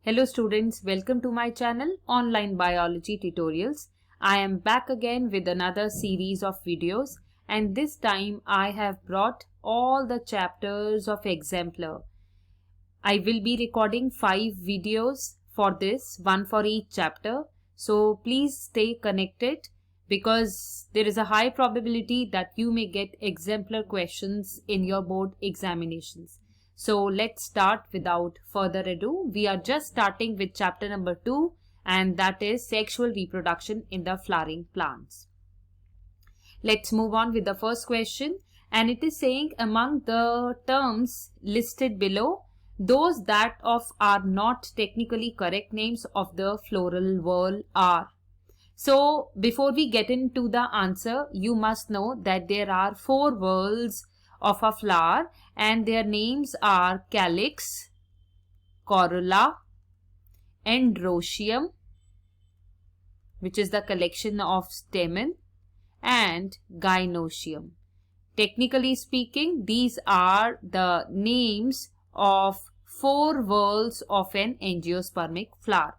Hello students, welcome to my channel Online Biology Tutorials. I am back again with another series of videos and this time I have brought all the chapters of Exemplar. I will be recording 5 videos for this, one for each chapter. So please stay connected because there is a high probability that you may get exemplar questions in your board examinations. So let's start without further ado. We are just starting with chapter number 2 and that is sexual reproduction in the flowering plants. Let's move on with the first question and it is saying among the terms listed below, those that are not technically correct names of the floral whorl are. So before we get into the answer, you must know that there are 4 whorls of a flower and their names are calyx, corolla, androecium, which is the collection of stamen, and gynoecium. Technically speaking, these are the names of 4 whorls of an angiospermic flower.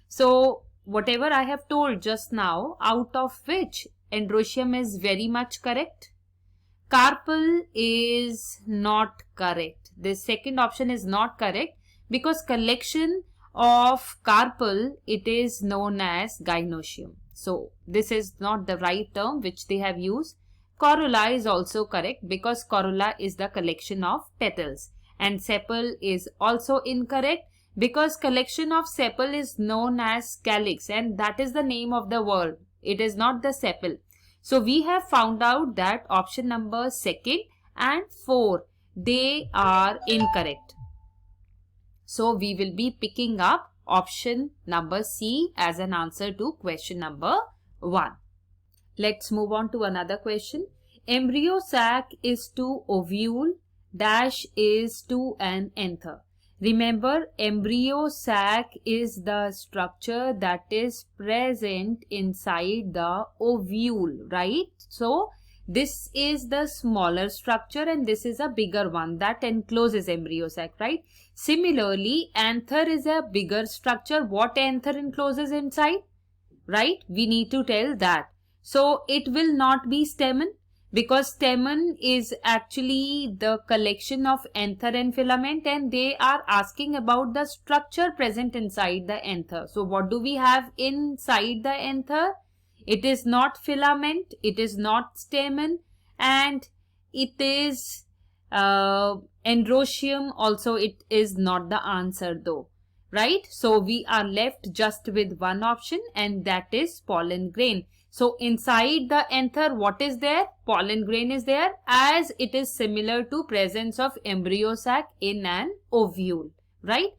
So whatever I have told just now, out of which androecium is very much correct? Carpel is not correct. The second option is not correct because collection of carpel, it is known as gynoecium. So this is not the right term which they have used. Corolla is also correct because corolla is the collection of petals. And sepal is also incorrect because collection of sepal is known as calyx and that is the name of the whorl. It is not the sepal. So we have found out that option number 2 and 4, they are incorrect. So we will be picking up option number C as an answer to question number 1. Let's move on to another question. Embryo sac is to ovule dash is to an anther. Remember, embryo sac is the structure that is present inside the ovule, right? So this is the smaller structure and this is a bigger one that encloses embryo sac, right? Similarly, anther is a bigger structure. What anther encloses inside, right? We need to tell that. So it will not be stamen because stamen is actually the collection of anther and filament and they are asking about the structure present inside the anther. So what do we have inside the anther? It is not filament, it is not stamen and it is androecium also. It is not the answer though, right? So we are left just with one option and that is pollen grain. So inside the anther, what is there? Pollen grain is there as it is similar to presence of embryo sac in an ovule, right?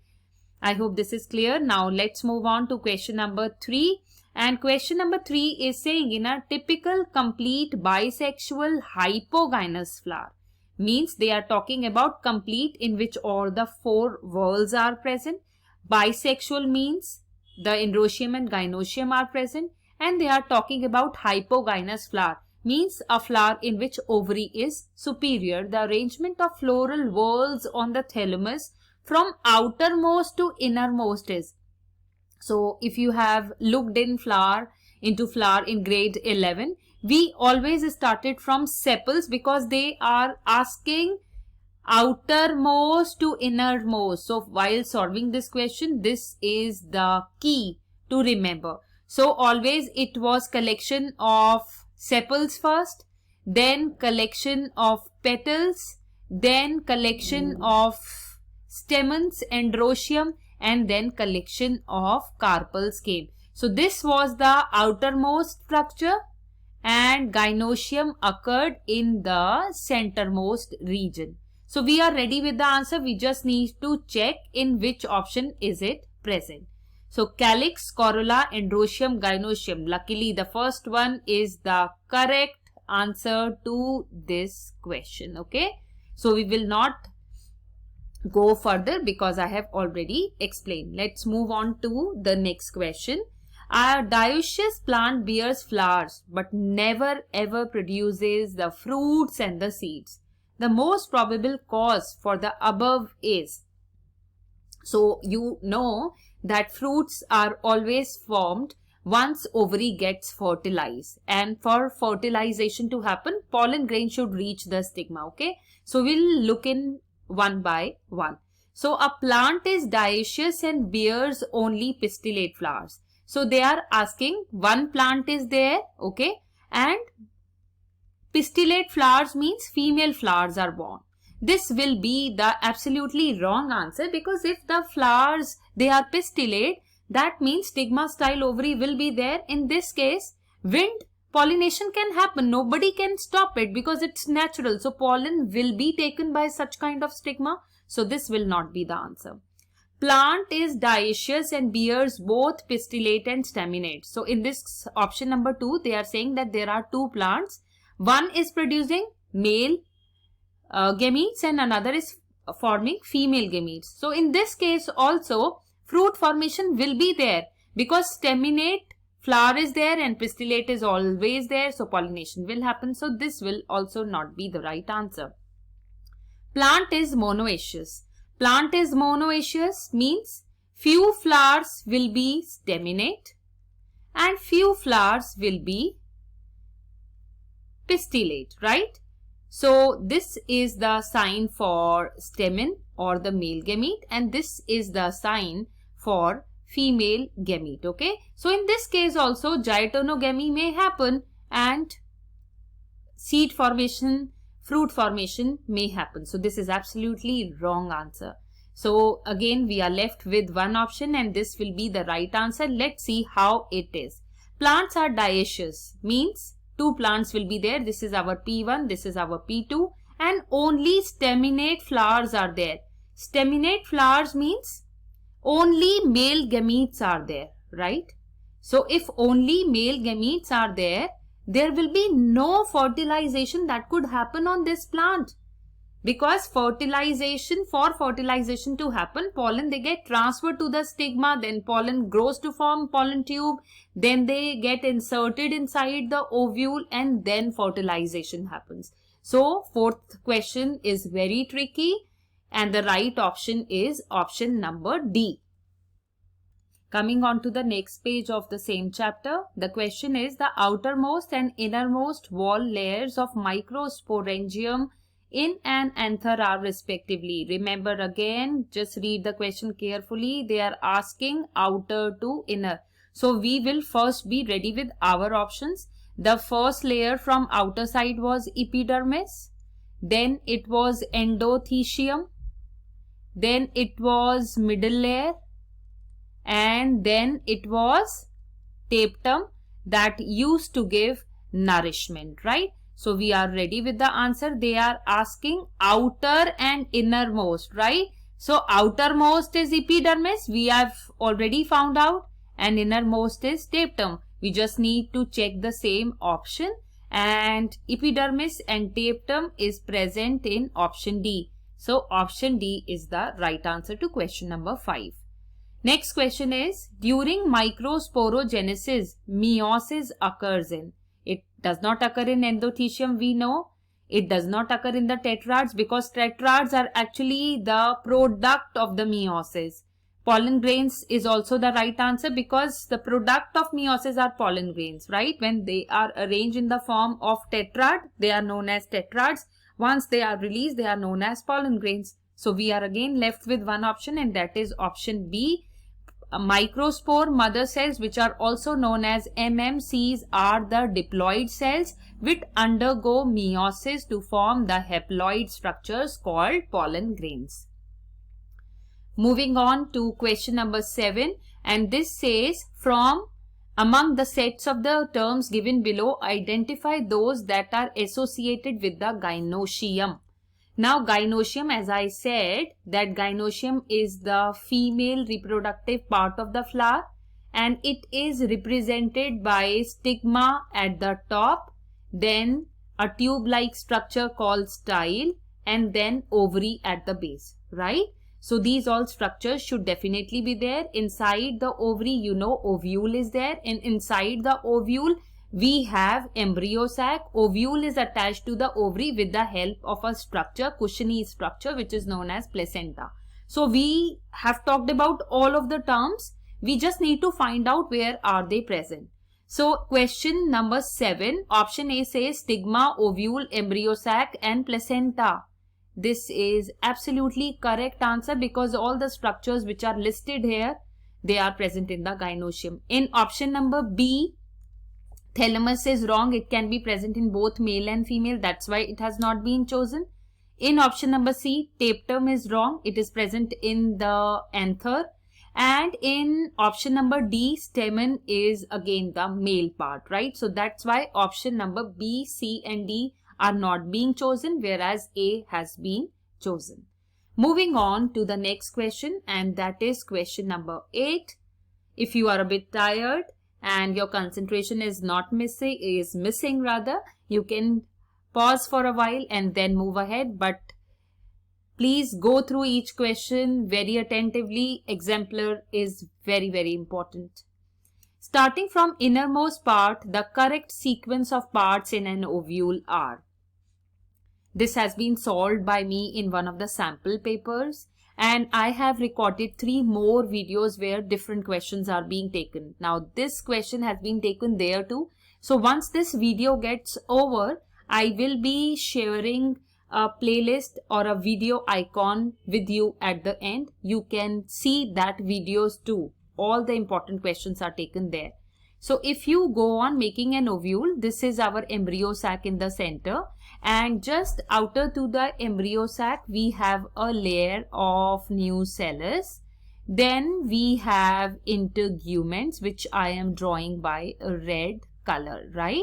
I hope this is clear. Now let's move on to question number 3. And question number 3 is saying in a typical complete bisexual hypogynous flower. Means they are talking about complete in which all the 4 whorls are present. Bisexual means the androecium and gynoecium are present. And they are talking about hypogynous flower, means a flower in which ovary is superior. The arrangement of floral whorls on the thalamus from outermost to innermost is. So if you have looked into flower in grade 11, we always started from sepals because they are asking outermost to innermost. So while solving this question, this is the key to remember. So always it was collection of sepals first, then collection of petals, then collection of stamens, androecium, and then collection of carpels came. So this was the outermost structure and gynoecium occurred in the centermost region. So we are ready with the answer. We just need to check in which option is it present. So calyx, corolla, androecium, gynoecium. Luckily, the first one is the correct answer to this question. Okay. So we will not go further because I have already explained. Let's move on to the next question. A dioecious plant bears flowers but never ever produces the fruits and the seeds. The most probable cause for the above is. So you know that fruits are always formed once ovary gets fertilized, and for fertilization to happen, pollen grain should reach the stigma. Okay, so we'll look in one by one. So a plant is dioecious and bears only pistillate flowers. So they are asking, one plant is there, okay, and pistillate flowers means female flowers are born. This will be the absolutely wrong answer, because if the flowers, they are pistillate, that means stigma style ovary will be there. In this case, wind pollination can happen. Nobody can stop it because it's natural. So pollen will be taken by such kind of stigma. So this will not be the answer. Plant is dioecious and bears both pistillate and staminate. So in this option number 2, they are saying that there are two plants. One is producing male gametes and another is forming female gametes. So in this case also, fruit formation will be there because staminate flower is there and pistillate is always there. So pollination will happen. So this will also not be the right answer. Plant is monoecious. Plant is monoecious means few flowers will be staminate and few flowers will be pistillate, right? So this is the sign for stamen or the male gamete, and this is the sign for female gamete. Okay, so in this case also diatonogamy may happen and seed formation, fruit formation may happen. So this is absolutely wrong answer. So again we are left with one option and this will be the right answer. Let's see how it is. Plants are dioecious means two plants will be there. This is our P1, this is our P2, and only staminate flowers are there. Staminate flowers means only male gametes are there, right? So if only male gametes are there, there will be no fertilization that could happen on this plant. Because for fertilization to happen, pollen, they get transferred to the stigma, then pollen grows to form pollen tube, then they get inserted inside the ovule and then fertilization happens. So fourth question is very tricky and the right option is option number D. Coming on to the next page of the same chapter, the question is the outermost and innermost wall layers of microsporangium in an anther are respectively. Remember again, just read the question carefully. They are asking outer to inner. So we will first be ready with our options. The first layer from outer side was epidermis. Then it was endothecium. Then it was middle layer. And then it was tapetum that used to give nourishment, right? So we are ready with the answer. They are asking outer and innermost, right? So outermost is epidermis. We have already found out. And innermost is tapetum. We just need to check the same option. And epidermis and tapetum is present in option D. So option D is the right answer to question number 5. Next question is, during microsporogenesis, meiosis occurs in. It does not occur in endothecium, we know. It does not occur in the tetrads because tetrads are actually the product of the meiosis. Pollen grains is also the right answer because the product of meiosis are pollen grains, right? When they are arranged in the form of tetrad, they are known as tetrads. Once they are released, they are known as pollen grains. So we are again left with one option and that is option B. Microspore mother cells, which are also known as MMCs, are the diploid cells which undergo meiosis to form the haploid structures called pollen grains. Moving on to question number 7, and this says, from among the sets of the terms given below, identify those that are associated with the gynoecium. Now gynoecium, as I said, that gynoecium is the female reproductive part of the flower and it is represented by stigma at the top, then a tube-like structure called style and then ovary at the base, right? So these all structures should definitely be there. Inside the ovary, you know, ovule is there, and inside the ovule we have embryo sac. Ovule is attached to the ovary with the help of a structure, cushiony structure, which is known as placenta. So we have talked about all of the terms. We just need to find out where are they present. So question number 7, option A says stigma, ovule, embryo sac and placenta. This is absolutely correct answer because all the structures which are listed here, they are present in the gynoecium. In option number B, thalamus is wrong. It can be present in both male and female. That's why it has not been chosen. In option number C, tapetum is wrong. It is present in the anther. And in option number D, stamen is again the male part, right? So that's why option number B, C and D are not being chosen, whereas A has been chosen. Moving on to the next question, and that is question number 8. If you are a bit tired and your concentration is missing, you can pause for a while and then move ahead, but please go through each question very attentively. Exemplar is very, very important. Starting from innermost part, the correct sequence of parts in an ovule are. This has been solved by me in one of the sample papers, and I have recorded 3 more videos where different questions are being taken. Now this question has been taken there too. So once this video gets over, I will be sharing a playlist or a video icon with you at the end. You can see that videos too. All the important questions are taken there. So if you go on making an ovule, this is our embryo sac in the center, and just outer to the embryo sac we have a layer of nucellus. Then we have integuments, which I am drawing by a red color, right?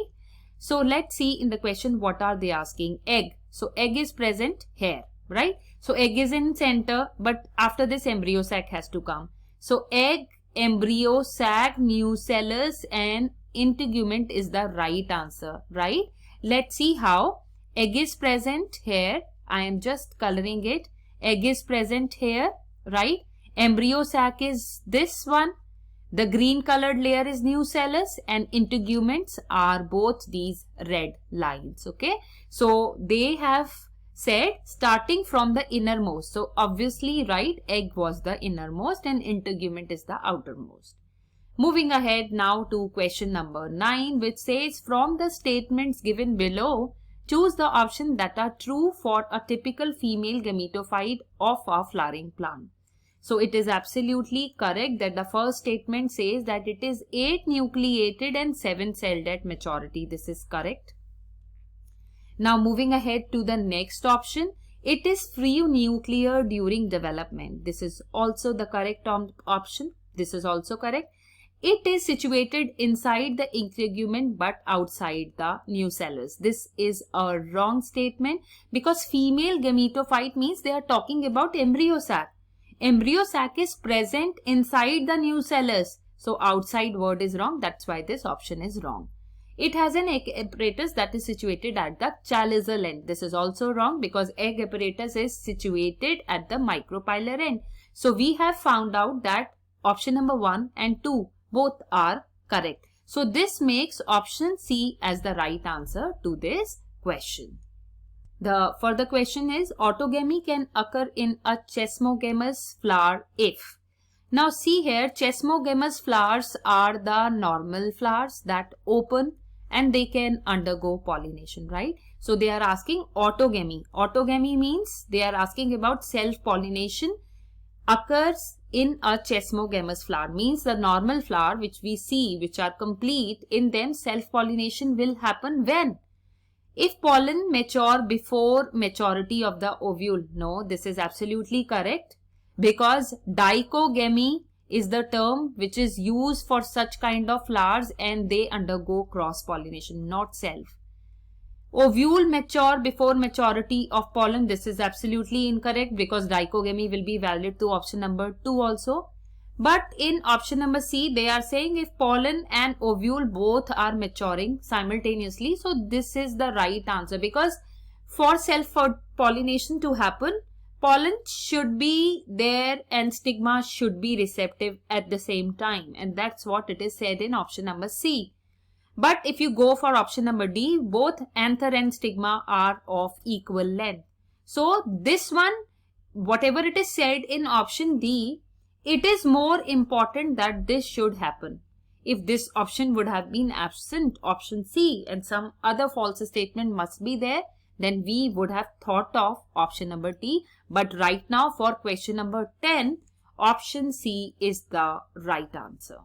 So let's see in the question what are they asking. Egg. So egg is present here, right? So egg is in center, but after this embryo sac has to come. So egg, embryo sac, nucellus and integument is the right answer, right? Let's see how. Egg is present here. I am just coloring it. Egg is present here, right? Embryo sac is this one. The green colored layer is nucellus, and integuments are both these red lines, okay? So they have said starting from the innermost. So obviously, right, egg was the innermost and integument is the outermost. Moving ahead now to question number 9, which says from the statements given below, choose the option that are true for a typical female gametophyte of a flowering plant. So it is absolutely correct that the first statement says that it is 8 nucleated and 7 celled at maturity. This is correct. Now moving ahead to the next option, it is free nuclear during development. This is also the correct option. This is also correct. It is situated inside the integument but outside the nucellus. This is a wrong statement because female gametophyte means they are talking about embryo sac. Embryo sac is present inside the nucellus. So outside word is wrong. That's why this option is wrong. It has an egg apparatus that is situated at the chaliceal end. This is also wrong because egg apparatus is situated at the micropylar end. So we have found out that option number 1 and 2 both are correct. So this makes option C as the right answer to this question. The further question is autogamy can occur in a chesmogamous flower if. Now see here, chesmogamous flowers are the normal flowers that open and they can undergo pollination, right? So they are asking autogamy. Autogamy means they are asking about self-pollination occurs in a chesmogamous flower. Means the normal flower which we see, which are complete, in them self-pollination will happen when? If pollen mature before maturity of the ovule. No, this is absolutely correct because dichogamy is the term which is used for such kind of flowers and they undergo cross-pollination, not self. Ovule mature before maturity of pollen. This is absolutely incorrect because dichogamy will be valid to option number 2 also. But in option number C, they are saying if pollen and ovule both are maturing simultaneously. So this is the right answer because for self-pollination to happen, pollen should be there and stigma should be receptive at the same time. And that's what it is said in option number C. But if you go for option number D, both anther and stigma are of equal length. So this one whatever it is said in option D, it is more important that this should happen. If this option would have been absent, option C, and some other false statement must be there, then we would have thought of option number D. But right now for question number 10, option C is the right answer.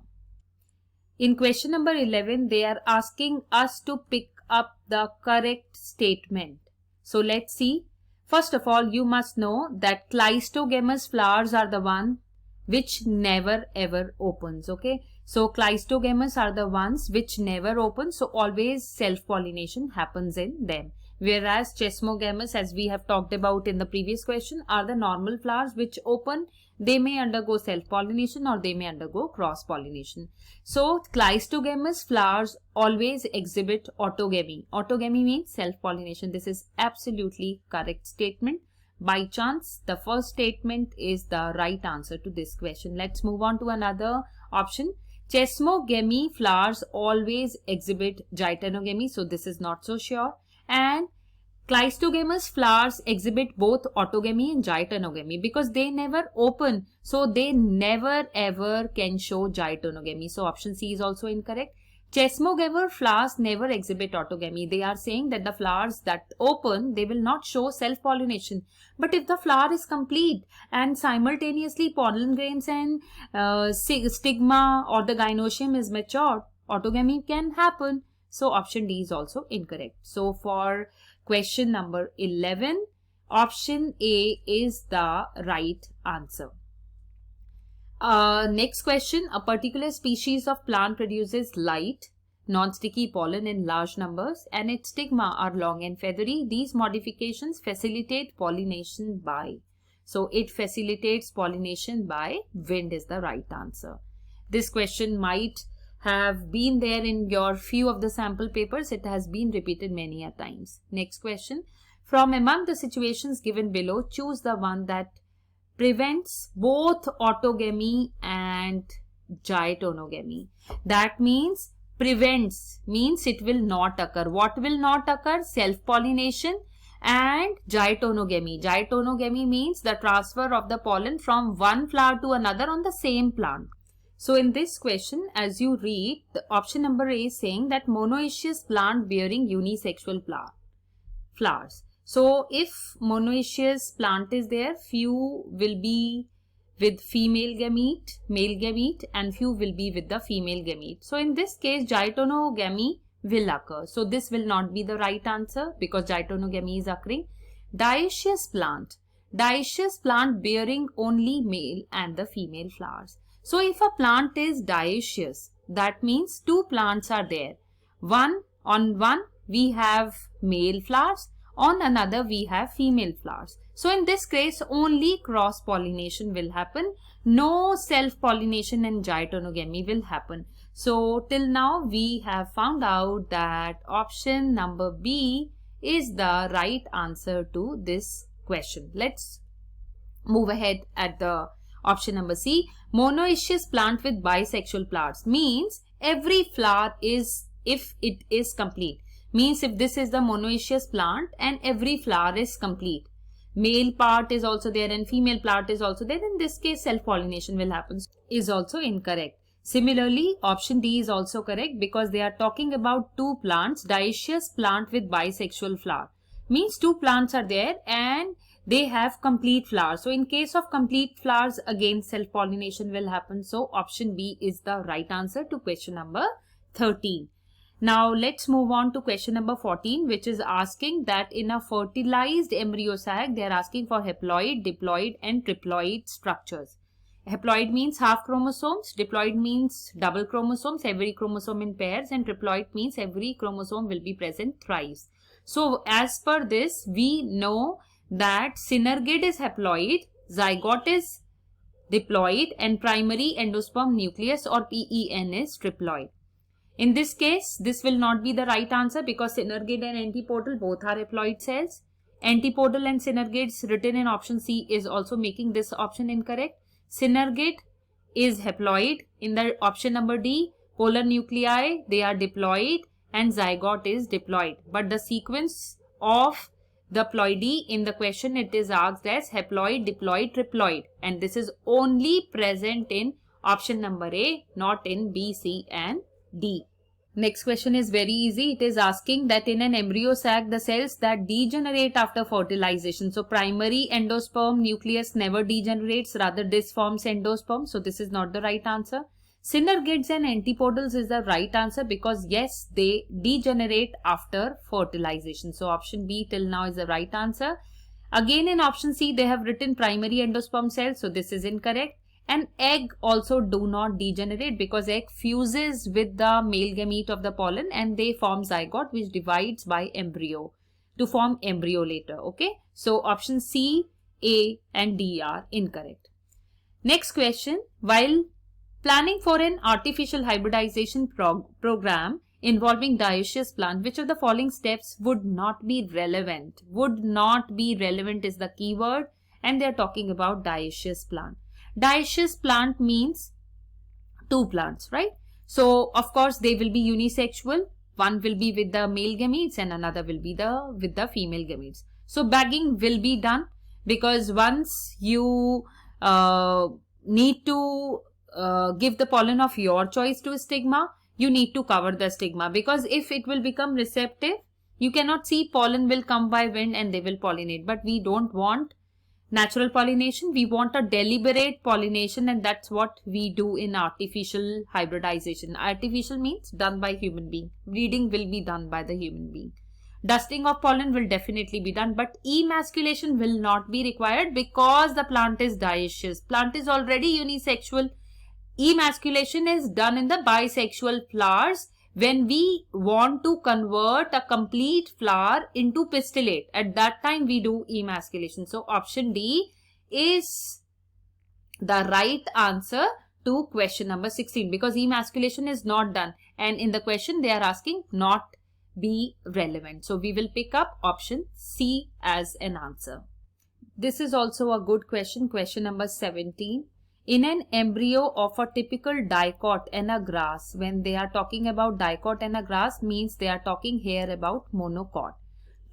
In question number 11, they are asking us to pick up the correct statement. So let's see. First of all, you must know that cleistogamous flowers are the one which never ever opens. Okay. So cleistogamous are the ones which never open. So always self-pollination happens in them. Whereas chesmogamous, as we have talked about in the previous question, are the normal flowers which open. They may undergo self-pollination or they may undergo cross-pollination. So cleistogamous flowers always exhibit autogamy. Autogamy means self-pollination. This is absolutely correct statement. By chance, the first statement is the right answer to this question. Let's move on to another option. Chesmogamy flowers always exhibit geitonogamy. So this is not so sure. And cleistogamous flowers exhibit both autogamy and geitonogamy because they never open. So they never ever can show geitonogamy. So option C is also incorrect. Chesmogamous flowers never exhibit autogamy. They are saying that the flowers that open, they will not show self-pollination. But if the flower is complete and simultaneously pollen grains and stigma or the gynoecium is matured, autogamy can happen. So option D is also incorrect. So for question number 11, option A is the right answer. Next question. A particular species of plant produces light, non-sticky pollen in large numbers and its stigma are long and feathery. These modifications facilitate pollination by. So it facilitates pollination by wind is the right answer. This question might have been there in your few of the sample papers. It has been repeated many a times. Next question. From among the situations given below, choose the one that prevents both autogamy and geitonogamy. That means prevents means it will not occur. What will not occur? Self-pollination and geitonogamy. Geitonogamy means the transfer of the pollen from one flower to another on the same plant. So in this question, as you read, the option number A is saying that monoecious plant bearing unisexual flowers. So if monoecious plant is there, few will be with female gamete, male gamete, and few will be with the female gamete. So in this case, geitonogamy will occur. So this will not be the right answer because geitonogamy is occurring. Dioecious plant bearing only male and the female flowers. So if a plant is dioecious, that means two plants are there. On one we have male flowers, on another we have female flowers. So in this case only cross pollination will happen. No self pollination and geitonogamy will happen. So till now we have found out that option number B is the right answer to this question. Let's move ahead at the option number C. Monoecious plant with bisexual flowers means every flower is, if it is complete, means if this is the monoecious plant and every flower is complete, male part is also there and female part is also there, in this case self-pollination will happen, is also incorrect. Similarly, option D is also correct because they are talking about two plants, dioecious plant with bisexual flower. Means two plants are there and they have complete flowers. So in case of complete flowers, again self-pollination will happen. So option B is the right answer to question number 13. Now let's move on to question number 14, which is asking that in a fertilized embryo sac, they are asking for haploid, diploid and triploid structures. Haploid means half chromosomes, diploid means double chromosomes, every chromosome in pairs, and triploid means every chromosome will be present thrice. So as per this, we know that synergid is haploid, zygote is diploid and primary endosperm nucleus or PEN is triploid. In this case, this will not be the right answer because synergid and antipodal both are haploid cells. Antipodal and synergids written in option C is also making this option incorrect. Synergid is haploid in the option number D. Polar nuclei, they are diploid and zygote is diploid. But the sequence of The ploidy in the question, it is asked as haploid, diploid, triploid, and this is only present in option number A, not in B, C and D. Next question is very easy. It is asking that in an embryo sac, the cells that degenerate after fertilization. So primary endosperm nucleus never degenerates, rather this forms endosperm. So this is not the right answer. Synergids and antipodals is the right answer because yes, they degenerate after fertilization. So option B till now is the right answer. Again in option C, they have written primary endosperm cells. So this is incorrect. And egg also do not degenerate because egg fuses with the male gamete of the pollen and they form zygote which divides by embryo to form embryo later. Okay. So option C, A and D are incorrect. Next question. While planning for an artificial hybridization program involving dioecious plant, which of the following steps would not be relevant? Would not be relevant is the keyword, and they are talking about dioecious plant. Dioecious plant means two plants, right? So of course they will be unisexual. One will be with the male gametes and another will be with the female gametes. So bagging will be done because once you need to give the pollen of your choice to a stigma, you need to cover the stigma because if it will become receptive, you cannot see pollen will come by wind and they will pollinate. But we don't want natural pollination. We want a deliberate pollination, and that's what we do in artificial hybridization. Artificial means done by human being. Breeding will be done by the human being. Dusting of pollen will definitely be done, but emasculation will not be required because the plant is dioecious. Plant is already unisexual. Emasculation is done in the bisexual flowers when we want to convert a complete flower into pistillate. At that time we do emasculation. So option D is the right answer to question number 16 because emasculation is not done, and in the question they are asking not be relevant. So we will pick up option C as an answer. This is also a good question. Question number 17. In an embryo of a typical dicot and a grass, when they are talking about dicot and a grass means they are talking here about monocot.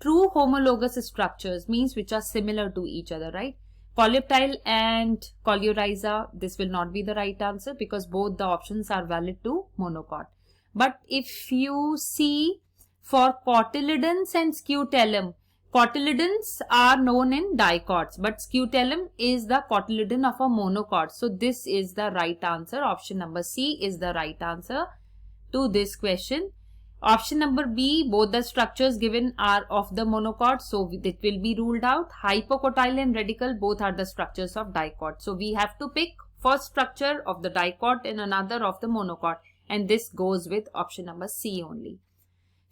True homologous structures means which are similar to each other, right? Polyptile and Coleorhiza, this will not be the right answer because both the options are valid to monocot. But if you see for cotyledons and scutellum, cotyledons are known in dicots, but scutellum is the cotyledon of a monocot. So this is the right answer. Option number C is the right answer to this question. Option number B, both the structures given are of the monocot, so it will be ruled out. Hypocotyle and radical, both are the structures of dicot. So we have to pick first structure of the dicot and another of the monocot, and this goes with option number C only.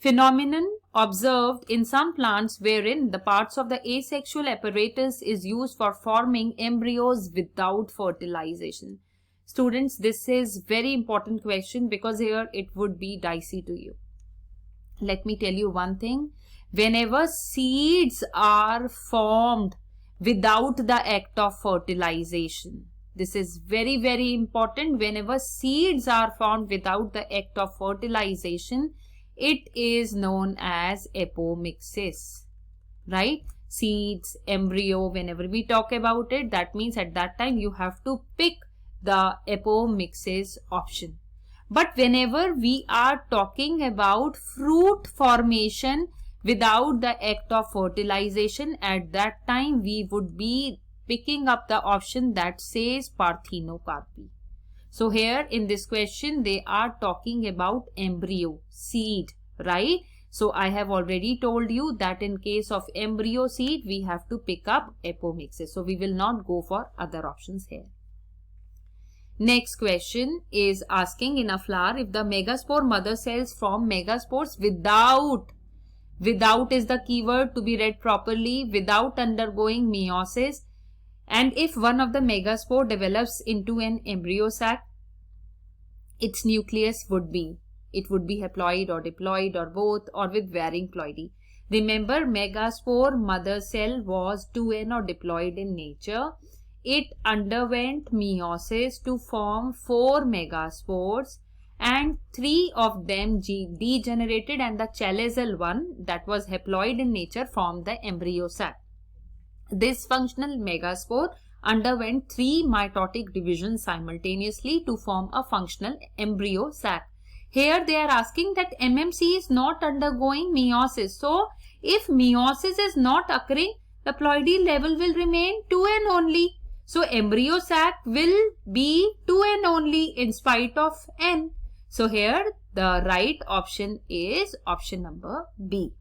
Phenomenon observed in some plants wherein the parts of the asexual apparatus is used for forming embryos without fertilization. Students, this is very important question because here it would be dicey to you. Let me tell you one thing. Whenever seeds are formed without the act of fertilization, this is very, very important. Whenever seeds are formed without the act of fertilization, it is known as apomixis, right? Seeds, embryo, whenever we talk about it, that means at that time you have to pick the apomixis option. But whenever we are talking about fruit formation without the act of fertilization, at that time we would be picking up the option that says parthenocarpy. So here in this question, they are talking about embryo, seed, right? So I have already told you that in case of embryo seed, we have to pick up apomixis. So we will not go for other options here. Next question is asking in a flower if the megaspore mother cells form megaspores without is the keyword to be read properly, without undergoing meiosis. And if one of the megaspore develops into an embryo sac, its nucleus would be haploid or diploid or both or with varying ploidy. Remember, megaspore mother cell was 2n or diploid in nature. It underwent meiosis to form 4 megaspores, and 3 of them degenerated, and the chalazal one, that was haploid in nature, formed the embryo sac. This functional megaspore underwent 3 mitotic divisions simultaneously to form a functional embryo sac. Here they are asking that MMC is not undergoing meiosis. So if meiosis is not occurring, the ploidy level will remain 2n only. So embryo sac will be 2n only in spite of n. So here the right option is option number B.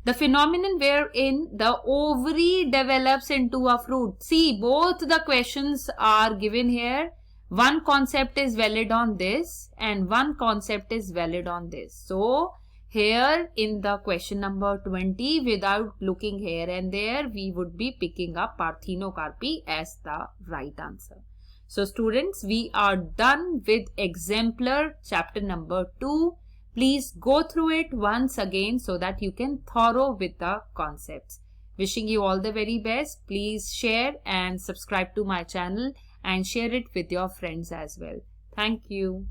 The phenomenon wherein the ovary develops into a fruit. See, both the questions are given here. One concept is valid on this and one concept is valid on this. So here in the question number 20, without looking here and there, we would be picking up parthenocarpy as the right answer. So students, we are done with exemplar chapter number 2. Please go through it once again so that you can thorough with the concepts. Wishing you all the very best. Please share and subscribe to my channel and share it with your friends as well. Thank you.